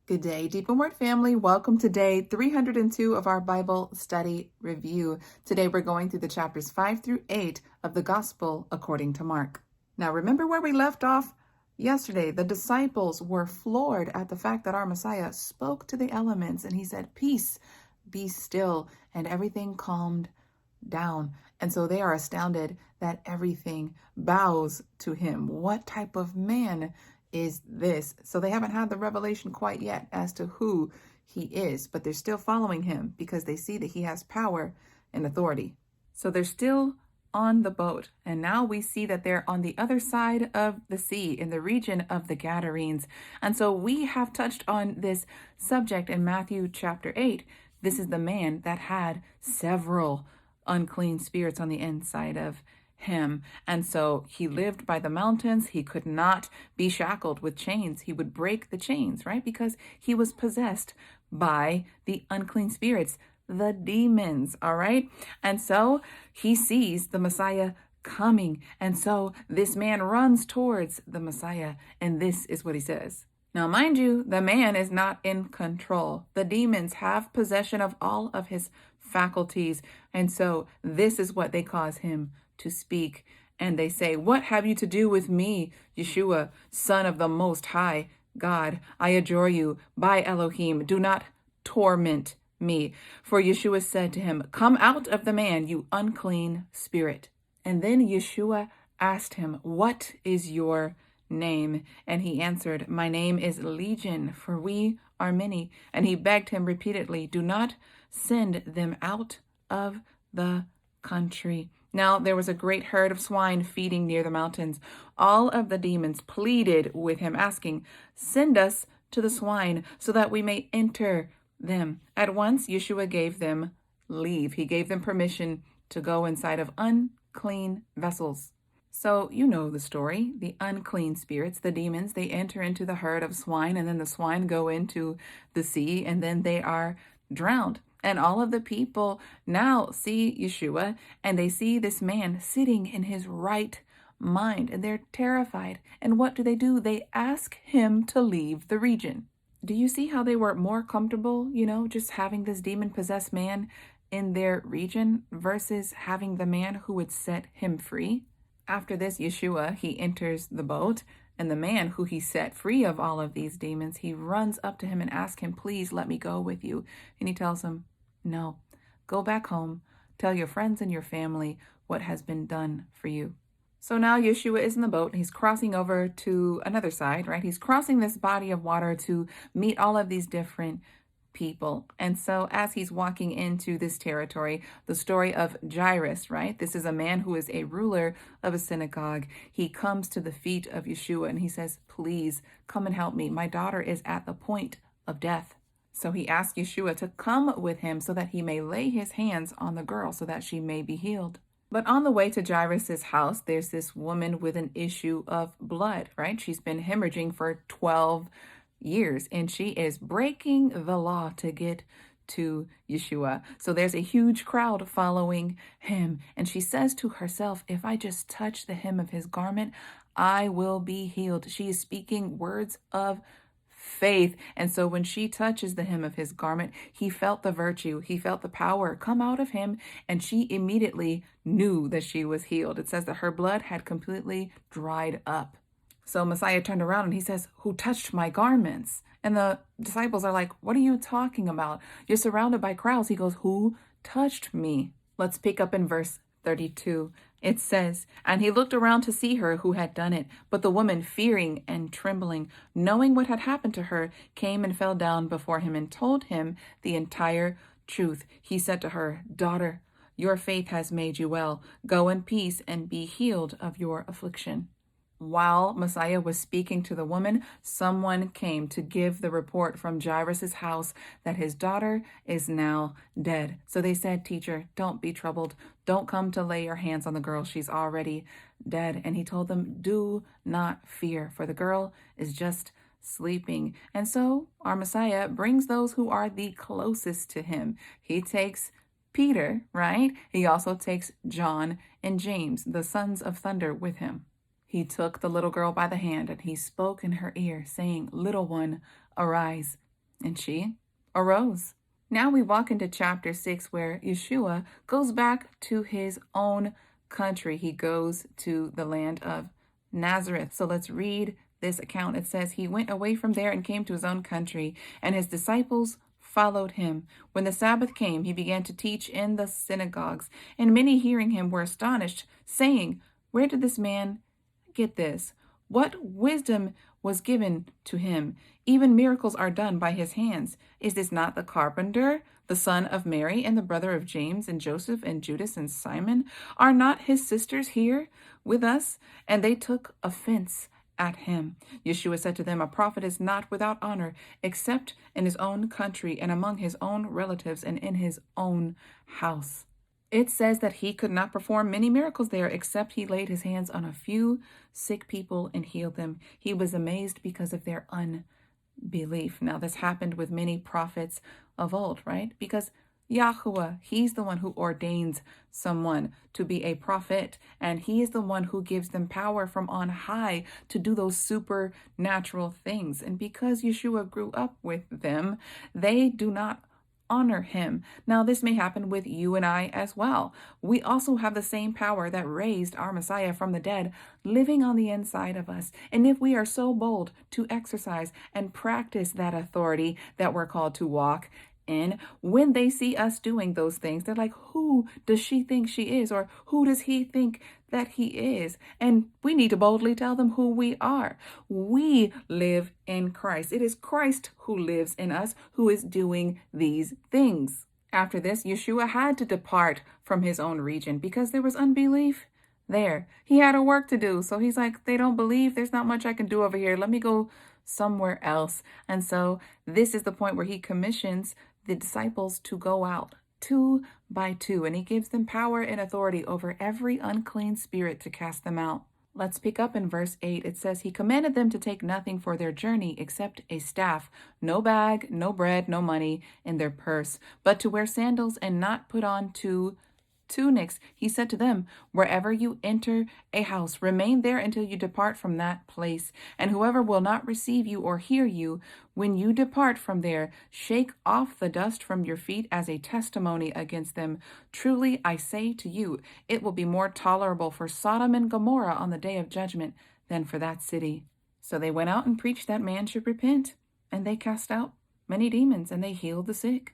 Good day, Deep in Word family. Welcome to day 302 of our Bible study review. Today we're going through the chapters 5 through 8 of the Gospel according to Mark. Now, remember where we left off yesterday? The disciples were floored at the fact that our Messiah spoke to the elements and he said, "Peace, be still," and everything calmed down. And so they are astounded that everything bows to him. What type of man is this? So they haven't had the revelation quite yet as to who he is, but they're still following him because they see that he has power and authority. So they're still on the boat. And now we see that they're on the other side of the sea in the region of the Gadarenes. And so we have touched on this subject in Matthew chapter 8. This is the man that had several unclean spirits on the inside of him. And so he lived by the mountains. He could not be shackled with chains. He would break the chains, right? Because he was possessed by the unclean spirits, the demons, all right? And so he sees the Messiah coming. And so this man runs towards the Messiah. And this is what he says. Now, mind you, the man is not in control. The demons have possession of all of his faculties. And so this is what they cause him to speak. And they say, "What have you to do with me, Yeshua, Son of the Most High God? I adjure you, by Elohim, do not torment me." For Yeshua said to him, "Come out of the man, you unclean spirit." And then Yeshua asked him, "What is your name?" And he answered, "My name is Legion, for we are many." And he begged him repeatedly, "Do not send them out of the country." Now there was a great herd of swine feeding near the mountains. All of the demons pleaded with him, asking, "Send us to the swine so that we may enter them." At once Yeshua gave them leave. He gave them permission to go inside of unclean vessels. So you know the story. The unclean spirits, the demons, they enter into the herd of swine, and then the swine go into the sea, and then they are drowned. And all of the people now see Yeshua, and they see this man sitting in his right mind, and they're terrified. And what do? They ask him to leave the region. Do you see how they were more comfortable, just having this demon-possessed man in their region versus having the man who would set him free? After this, Yeshua, he enters the boat, and the man who he set free of all of these demons, he runs up to him and asks him, "Please let me go with you." And he tells him, "No, go back home. Tell your friends and your family what has been done for you." So now Yeshua is in the boat and he's crossing over to another side, right? He's crossing this body of water to meet all of these different people. And so as he's walking into this territory, the story of Jairus, right? This is a man who is a ruler of a synagogue. He comes to the feet of Yeshua and he says, "Please come and help me. My daughter is at the point of death." So he asks Yeshua to come with him so that he may lay his hands on the girl so that she may be healed. But on the way to Jairus' house, there's this woman with an issue of blood, right? She's been hemorrhaging for 12 years, and she is breaking the law to get to Yeshua. So there's a huge crowd following him. And she says to herself, "If I just touch the hem of his garment, I will be healed." She is speaking words of faith. And so when she touches the hem of his garment, he felt the virtue, he felt the power come out of him, and she immediately knew that she was healed. It says that her blood had completely dried up. So Messiah turned around and he says, "Who touched my garments?" And the disciples are like, "What are you talking about? You're surrounded by crowds." He goes, "Who touched me?" Let's pick up in verse 32. It says, "And he looked around to see her who had done it. But the woman, fearing and trembling, knowing what had happened to her, came and fell down before him and told him the entire truth. He said to her, 'Daughter, your faith has made you well. Go in peace and be healed of your affliction.'" While Messiah was speaking to the woman, someone came to give the report from Jairus' house that his daughter is now dead. So they said, "Teacher, don't be troubled. Don't come to lay your hands on the girl. She's already dead." And he told them, "Do not fear, for the girl is just sleeping." And so our Messiah brings those who are the closest to him. He takes Peter, right? He also takes John and James, the sons of thunder, with him. He took the little girl by the hand and he spoke in her ear, saying, "Little one, arise." And she arose. Now we walk into chapter 6 where Yeshua goes back to his own country. He goes to the land of Nazareth. So let's read this account. It says, he went away from there and came to his own country, and his disciples followed him. When the Sabbath came, he began to teach in the synagogues, and many hearing him were astonished, saying, where did this man get this? What wisdom was given to him? Even miracles are done by his hands. Is this not the carpenter, the son of Mary, and the brother of James and Joseph and Judas and Simon? Are not his sisters here with us? And they took offense at him. Yeshua said to them, a prophet is not without honor, except in his own country and among his own relatives and in his own house. It says that he could not perform many miracles there, except he laid his hands on a few sick people and healed them. He was amazed because of their unbelief. Now, this happened with many prophets of old, right? Because Yahuwah, he's the one who ordains someone to be a prophet, and he is the one who gives them power from on high to do those supernatural things. And because Yeshua grew up with them, they do not honor him. Now, this may happen with you and I as well. We also have the same power that raised our Messiah from the dead living on the inside of us. And if we are so bold to exercise and practice that authority that we're called to walk in, when they see us doing those things, they're like, who does she think she is? Or who does he think that he is? And we need to boldly tell them who we are. We live in Christ. It is Christ who lives in us, who is doing these things. After this, Yeshua had to depart from his own region because there was unbelief there. He had a work to do. So he's like, they don't believe. There's not much I can do over here. Let me go somewhere else. And so this is the point where he commissions the disciples to go out 2 by 2, and he gives them power and authority over every unclean spirit to cast them out. Let's pick up in verse 8. It says, he commanded them to take nothing for their journey except a staff, no bag, no bread, no money in their purse, but to wear sandals and not put on 2 tunics. He said to them, wherever you enter a house, remain there until you depart from that place. And whoever will not receive you or hear you, when you depart from there, shake off the dust from your feet as a testimony against them. Truly, I say to you, it will be more tolerable for Sodom and Gomorrah on the day of judgment than for that city. So they went out and preached that man should repent, and they cast out many demons, and they healed the sick.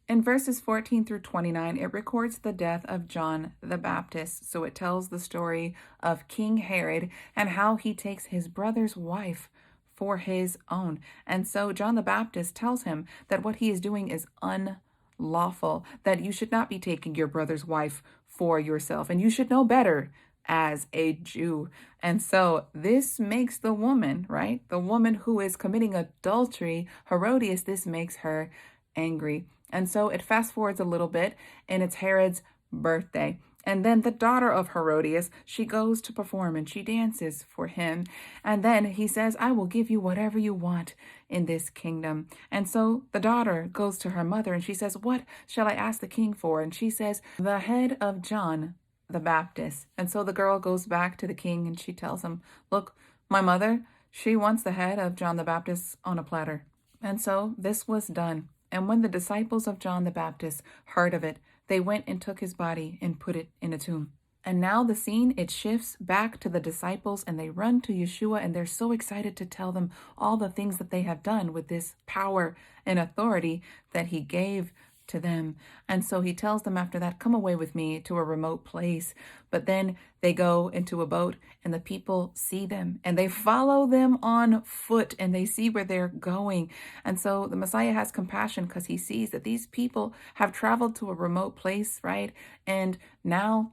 In verses 14 through 29, it records the death of John the Baptist. So it tells the story of King Herod and how he takes his brother's wife for his own. And so John the Baptist tells him that what he is doing is unlawful, that you should not be taking your brother's wife for yourself, and you should know better as a Jew. And so this makes the woman, right? The woman who is committing adultery, Herodias, this makes her angry. And so it fast forwards a little bit, and it's Herod's birthday. And then the daughter of Herodias, she goes to perform and she dances for him. And then he says, I will give you whatever you want in this kingdom. And so the daughter goes to her mother and she says, what shall I ask the king for? And she says, the head of John the Baptist. And so the girl goes back to the king and she tells him, look, my mother, she wants the head of John the Baptist on a platter. And so this was done. And when the disciples of John the Baptist heard of it, they went and took his body and put it in a tomb. And now the scene, it shifts back to the disciples, and they run to Yeshua, and they're so excited to tell them all the things that they have done with this power and authority that he gave to them. And so he tells them after that, come away with me to a remote place. But then they go into a boat and the people see them and they follow them on foot and they see where they're going. And so the Messiah has compassion because he sees that these people have traveled to a remote place, right? And now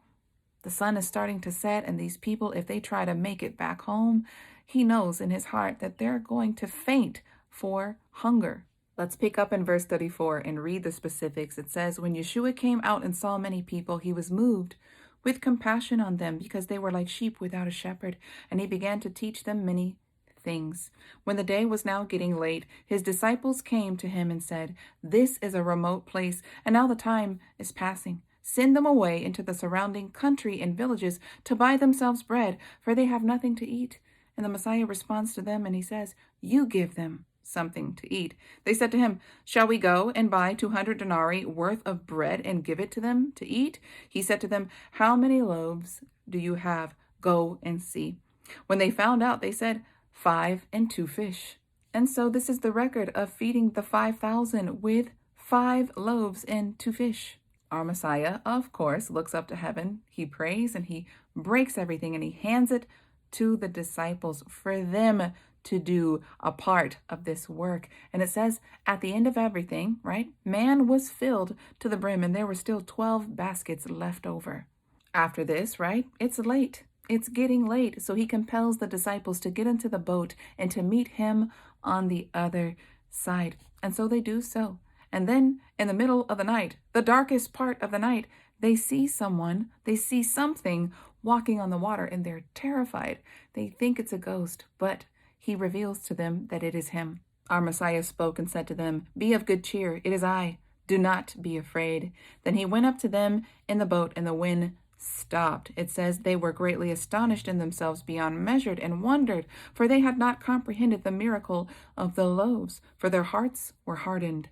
the sun is starting to set, and these people, if they try to make it back home, he knows in his heart that they're going to faint for hunger. Let's pick up in verse 34 and read the specifics. It says, when Yeshua came out and saw many people, he was moved with compassion on them because they were like sheep without a shepherd, and he began to teach them many things. When the day was now getting late, his disciples came to him and said, this is a remote place, and now the time is passing. Send them away into the surrounding country and villages to buy themselves bread, for they have nothing to eat. And the Messiah responds to them and he says, you give them something to eat. They said to him, "Shall we go and buy 200 denarii worth of bread and give it to them to eat?" He said to them, "How many loaves do you have? Go and see." When they found out, they said, 5 and 2 fish. And so this is the record of feeding the 5,000 with 5 loaves and 2 fish. Our Messiah, of course, looks up to heaven. He prays and he breaks everything and he hands it to the disciples for them to do a part of this work. And it says at the end of everything, right, man was filled to the brim and there were still 12 baskets left over. After this, right, it's late. It's getting late. So he compels the disciples to get into the boat and to meet him on the other side. And so they do so. And then in the middle of the night, the darkest part of the night, they see something walking on the water and they're terrified. They think it's a ghost, but he reveals to them that it is him. Our Messiah spoke and said to them, "Be of good cheer, it is I. Do not be afraid." Then he went up to them in the boat and the wind stopped. It says they were greatly astonished in themselves beyond measure and wondered, for they had not comprehended the miracle of the loaves, for their hearts were hardened.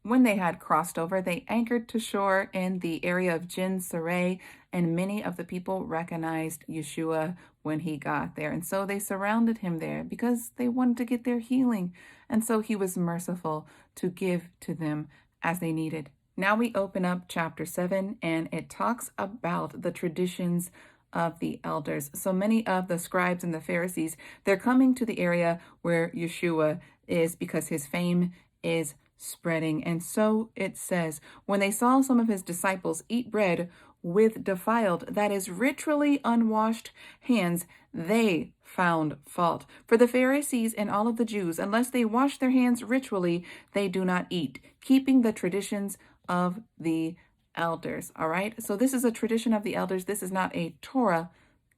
When they had crossed over, they anchored to shore in the area of Gennesaret, and many of the people recognized Yeshua when he got there. And so they surrounded him there because they wanted to get their healing. And so he was merciful to give to them as they needed. Now we open up chapter 7, and it talks about the traditions of the elders. So many of the scribes and the Pharisees, they're coming to the area where Yeshua is because his fame is spreading. And so it says, when they saw some of his disciples eat bread with defiled, that is ritually unwashed hands, they found fault. For the Pharisees and all of the Jews, unless they wash their hands ritually, they do not eat, keeping the traditions of the elders. All right. So this is a tradition of the elders. This is not a Torah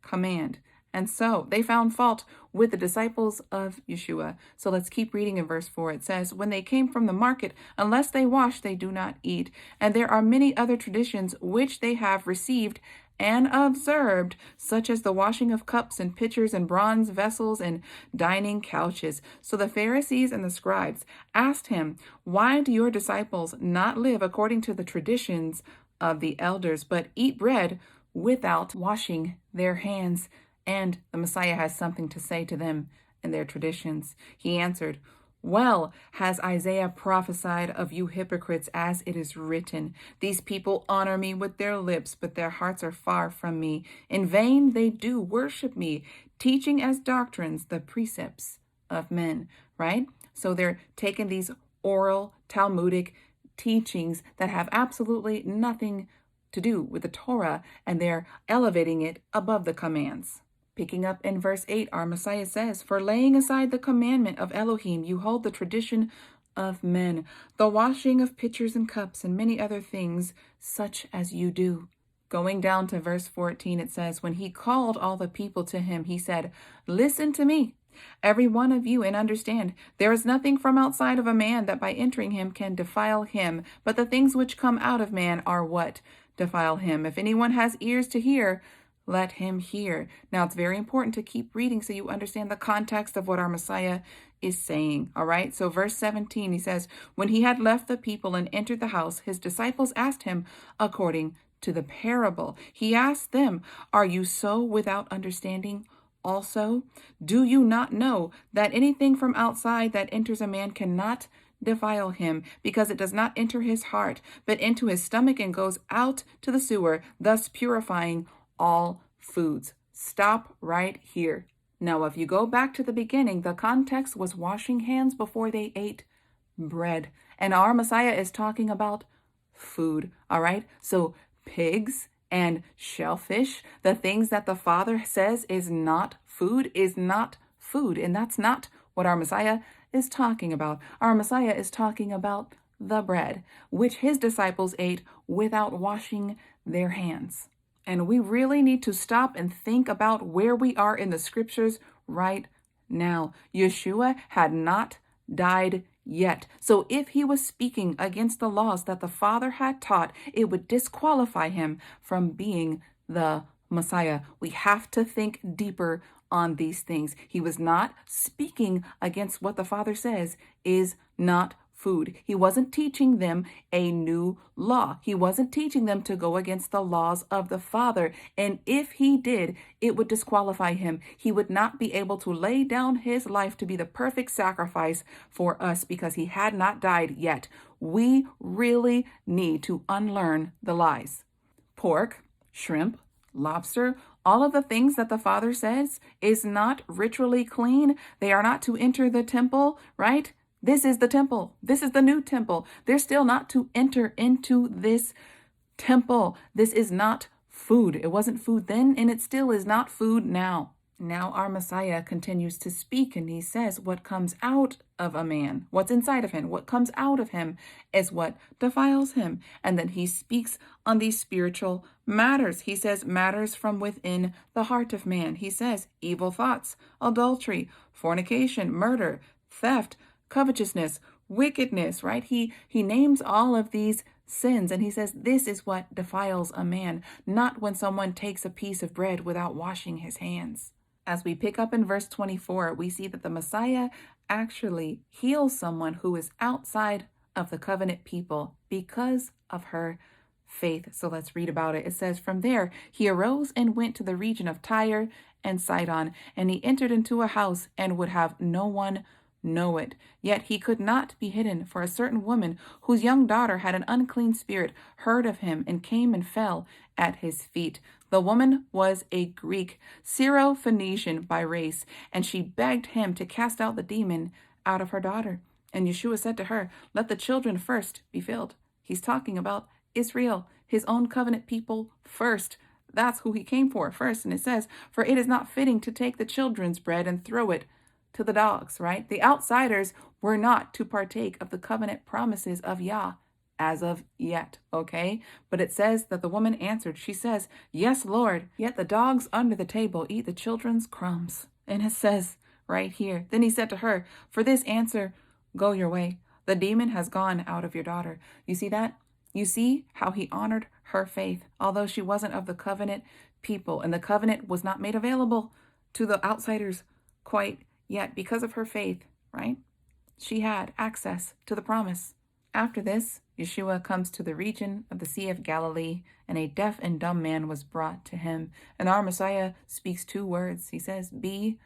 command. And so they found fault with the disciples of Yeshua. So let's keep reading in verse 4. It says, when they came from the market, unless they wash, they do not eat. And there are many other traditions which they have received and observed, such as the washing of cups and pitchers and bronze vessels and dining couches. So the Pharisees and the scribes asked him, why do your disciples not live according to the traditions of the elders, but eat bread without washing their hands? And the Messiah has something to say to them and their traditions. He answered, well has Isaiah prophesied of you hypocrites, as it is written, these people honor me with their lips, but their hearts are far from me. In vain they do worship me, teaching as doctrines the precepts of men, right? So they're taking these oral Talmudic teachings that have absolutely nothing to do with the Torah, and they're elevating it above the commands. Picking up in verse 8, our Messiah says, for laying aside the commandment of Elohim, you hold the tradition of men, the washing of pitchers and cups, and many other things such as you do. Going down to verse 14, it says, when he called all the people to him, he said, listen to me, every one of you, and understand, there is nothing from outside of a man that by entering him can defile him, but the things which come out of man are what defile him. If anyone has ears to hear, let him hear. Now, it's very important to keep reading so you understand the context of what our Messiah is saying. All right. So verse 17, he says, when he had left the people and entered the house, his disciples asked him according to the parable. He asked them, are you so without understanding also? Do you not know that anything from outside that enters a man cannot defile him, because it does not enter his heart, but into his stomach and goes out to the sewer, thus purifying all foods. Stop right here. Now, if you go back to the beginning, the context was washing hands before they ate bread. And our Messiah is talking about food. All right. So pigs and shellfish, the things that the Father says is not food, is not food. And that's not what our Messiah is talking about. Our Messiah is talking about the bread, which his disciples ate without washing their hands. And we really need to stop and think about where we are in the scriptures right now. Yeshua had not died yet. So if he was speaking against the laws that the Father had taught, it would disqualify him from being the Messiah. We have to think deeper on these things. He was not speaking against what the Father says is not food. He wasn't teaching them a new law. He wasn't teaching them to go against the laws of the Father. And if he did, it would disqualify him. He would not be able to lay down his life to be the perfect sacrifice for us because he had not died yet. We really need to unlearn the lies. Pork, shrimp, lobster, all of the things that the Father says is not ritually clean. They are not to enter the temple, right? This is the temple. This is the new temple. They're still not to enter into this temple. This is not food. It wasn't food then, and it still is not food now. Now our Messiah continues to speak, and he says what comes out of a man, what's inside of him, what comes out of him is what defiles him. And then he speaks on these spiritual matters. He says matters from within the heart of man. He says evil thoughts, adultery, fornication, murder, theft, covetousness, wickedness, right? He names all of these sins, and he says this is what defiles a man, not when someone takes a piece of bread without washing his hands. As we pick up in verse 24, we see that the Messiah actually heals someone who is outside of the covenant people because of her faith. So let's read about it. It says, from there, he arose and went to the region of Tyre and Sidon, and he entered into a house and would have no one know it. Yet he could not be hidden, for a certain woman whose young daughter had an unclean spirit heard of him and came and fell at his feet. The woman was a Greek, Syro-Phoenician by race, and she begged him to cast out the demon out of her daughter. And Yeshua said to her, let the children first be filled. He's talking about Israel, his own covenant people first. That's who he came for first. And it says, for it is not fitting to take the children's bread and throw it to the dogs, right? The outsiders were not to partake of the covenant promises of Yah as of yet, okay? But it says that the woman answered, she says, yes, Lord, yet the dogs under the table eat the children's crumbs. And it says right here, then he said to her, for this answer, go your way. The demon has gone out of your daughter. You see that? You see how he honored her faith, although she wasn't of the covenant people, and the covenant was not made available to the outsiders quite yet because of her faith, right? She had access to the promise. After this, Yeshua comes to the region of the Sea of Galilee, and a deaf and dumb man was brought to him. And our Messiah speaks two words. He says, be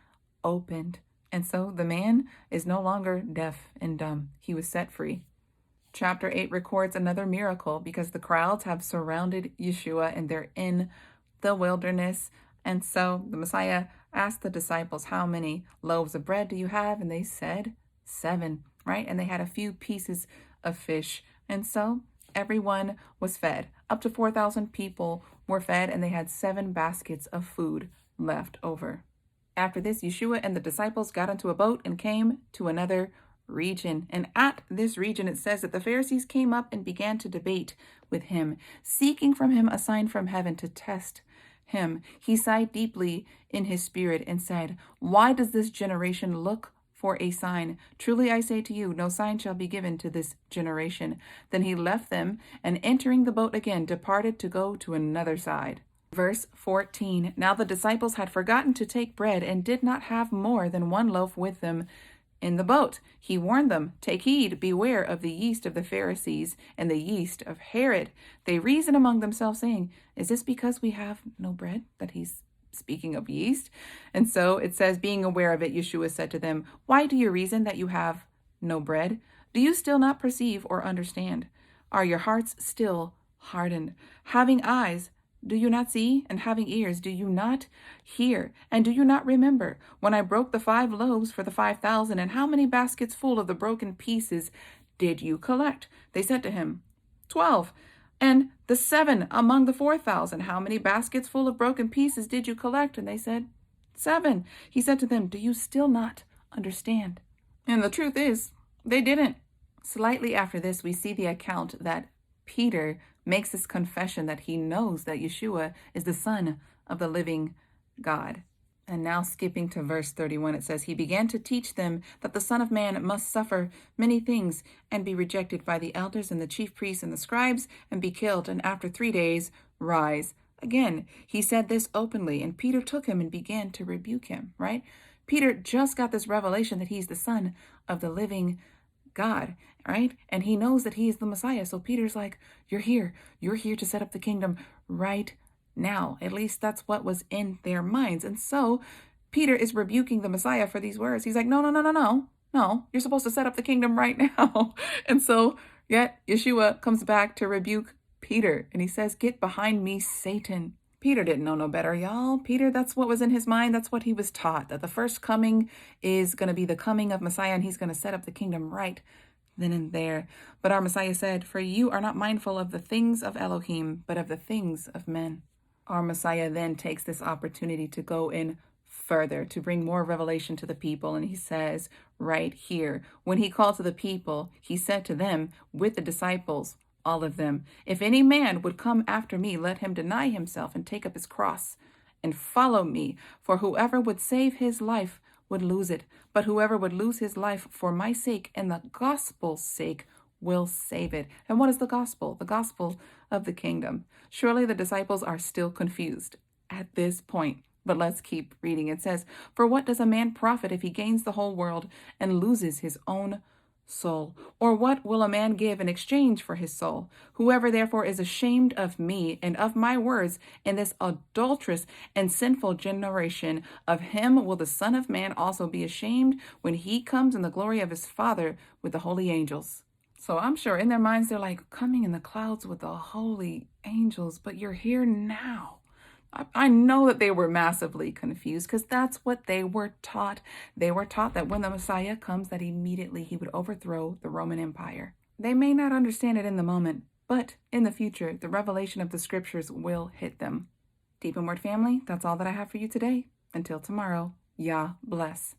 opened. And so the man is no longer deaf and dumb. He was set free. Chapter 8 records another miracle because the crowds have surrounded Yeshua and they're in the wilderness. And so the Messiah asked the disciples, how many loaves of bread do you have? And they said 7, right? And they had a few pieces of fish. And so everyone was fed. Up to 4,000 people were fed, and they had 7 baskets of food left over. After this, Yeshua and the disciples got into a boat and came to another region. And at this region, it says that the Pharisees came up and began to debate with him, seeking from him a sign from heaven to test him. He sighed deeply in his spirit and said, why does this generation look for a sign? Truly I say to you, no sign shall be given to this generation. Then he left them, and entering the boat again, departed to go to another side. Verse 14, now the disciples had forgotten to take bread and did not have more than 1 loaf with them in the boat. He warned them, take heed, beware of the yeast of the Pharisees and the yeast of Herod. They reasoned among themselves, saying, is this because we have no bread? That he's speaking of yeast. And so it says, being aware of it, Yeshua said to them, why do you reason that you have no bread? Do you still not perceive or understand? Are your hearts still hardened? Having eyes, do you not see? And having ears, do you not hear? And do you not remember when I broke the 5 loaves for the 5,000? And how many baskets full of the broken pieces did you collect? They said to him, 12. And the 7 among the 4,000, how many baskets full of broken pieces did you collect? And they said, 7. He said to them, do you still not understand? And the truth is, they didn't. Slightly after this, we see the account that Peter makes this confession that he knows that Yeshua is the Son of the living God. And now skipping to verse 31, it says, he began to teach them that the Son of Man must suffer many things and be rejected by the elders and the chief priests and the scribes and be killed, and after 3 days rise Again, he said this openly, and Peter took him and began to rebuke him, right? Peter just got this revelation that he's the Son of the living God, right? And he knows that he is the Messiah. So Peter's like, you're here. You're here to set up the kingdom right now. At least that's what was in their minds. And so Peter is rebuking the Messiah for these words. He's like, no, no, no, no, no. No, you're supposed to set up the kingdom right now. And so yet Yeshua comes back to rebuke Peter, and he says, get behind me, Satan. Peter didn't know no better, y'all. Peter, that's what was in his mind. That's what he was taught, that the first coming is going to be the coming of Messiah, and he's going to set up the kingdom right then and there. But our Messiah said, for you are not mindful of the things of Elohim, but of the things of men. Our Messiah then takes this opportunity to go in further, to bring more revelation to the people. And he says right here, when he called to the people, he said to them with the disciples, all of them, if any man would come after me, let him deny himself and take up his cross and follow me. For whoever would save his life would lose it, but whoever would lose his life for my sake and the gospel's sake will save it. And what is the gospel? The gospel of the kingdom. Surely the disciples are still confused at this point. But let's keep reading. It says, for what does a man profit if he gains the whole world and loses his own soul? Or what will a man give in exchange for his soul? Whoever therefore is ashamed of me and of my words in this adulterous and sinful generation, of him will the Son of Man also be ashamed when he comes in the glory of his Father with the holy angels. So I'm sure in their minds they're like, coming in the clouds with the holy angels, but you're here now. I know that they were massively confused because that's what they were taught. They were taught that when the Messiah comes, that immediately he would overthrow the Roman Empire. They may not understand it in the moment, but in the future, the revelation of the scriptures will hit them. Deep in Word family, that's all that I have for you today. Until tomorrow, Yah bless.